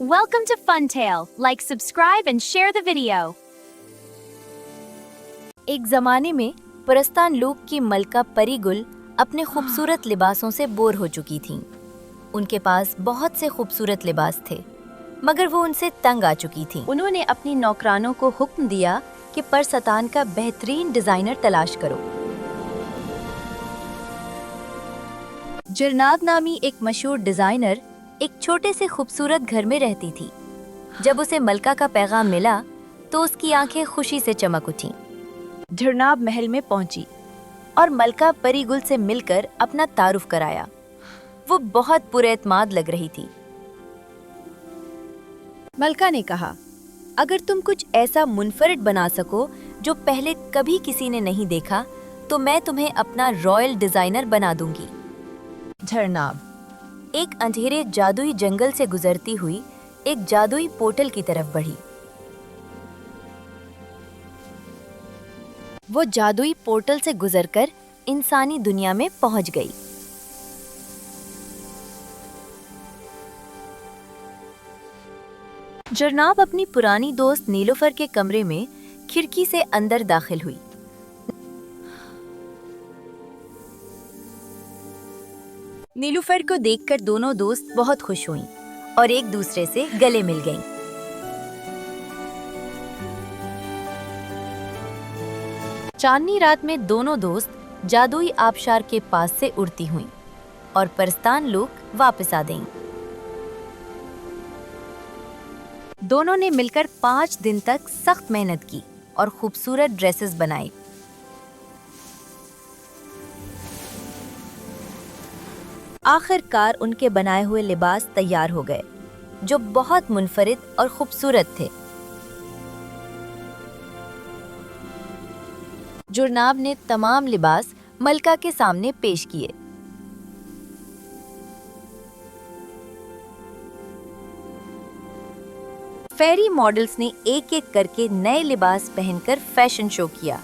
Welcome to Funtail. Like, subscribe and share the video. ایک زمانے میں پرستان لوگ کی ملکہ پری گل اپنے خوبصورت لباسوں سے بور ہو چکی تھیں۔ ان کے پاس بہت سے خوبصورت لباس تھے مگر وہ ان سے تنگ آ چکی تھیں۔ انہوں نے اپنی نوکرانوں کو حکم دیا کہ پرستان کا بہترین ڈیزائنر تلاش کرو۔ جرناب نامی ایک مشہور ڈیزائنر ایک چھوٹے سے خوبصورت گھر میں رہتی تھی۔ جب اسے ملکہ کا پیغام ملا تو اس کی آنکھیں خوشی سے چمک اٹھیں۔ جھرناب محل میں پہنچی اور ملکہ پری گل سے مل کر اپنا تعارف کرایا۔ وہ بہت پر اعتماد لگ رہی تھی۔ ملکہ نے کہا، اگر تم کچھ ایسا منفرد بنا سکو جو پہلے کبھی کسی نے نہیں دیکھا تو میں تمہیں اپنا رائل ڈیزائنر بنا دوں گی۔ جھرناب ایک اندھیرے جادوئی جنگل سے گزرتی ہوئی ایک جادوئی پورٹل کی طرف بڑھی۔ وہ جادوئی پورٹل سے گزر کر انسانی دنیا میں پہنچ گئی۔ جرناب اپنی پرانی دوست نیلوفر کے کمرے میں کھڑکی سے اندر داخل ہوئی۔ نیلوفر کو دیکھ کر دونوں دوست بہت خوش ہوئیں اور ایک دوسرے سے گلے مل گئیں۔ چاندنی رات میں دونوں دوست جادوئی آبشار کے پاس سے اڑتی ہوئیں اور پرستان لوگ واپس آ گئیں۔ دونوں نے مل کر 5 دن تک سخت محنت کی اور خوبصورت ڈریسز بنائی۔ آخر کار ان کے بنائے ہوئے لباس تیار ہو گئے جو بہت منفرد اور خوبصورت تھے۔ جرناب نے تمام لباس ملکہ کے سامنے پیش کیے۔ فیری ماڈلز نے ایک ایک کر کے نئے لباس پہن کر فیشن شو کیا۔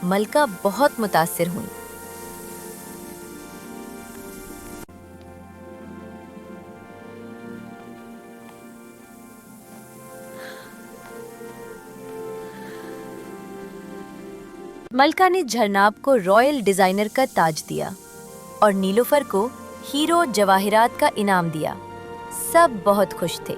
ملکہ بہت متاثر ہوئی۔ ملکہ نے جھرناب کو رائل ڈیزائنر کا تاج دیا اور نیلوفر کو ہیرو جواہرات کا انعام دیا۔ سب بہت خوش تھے۔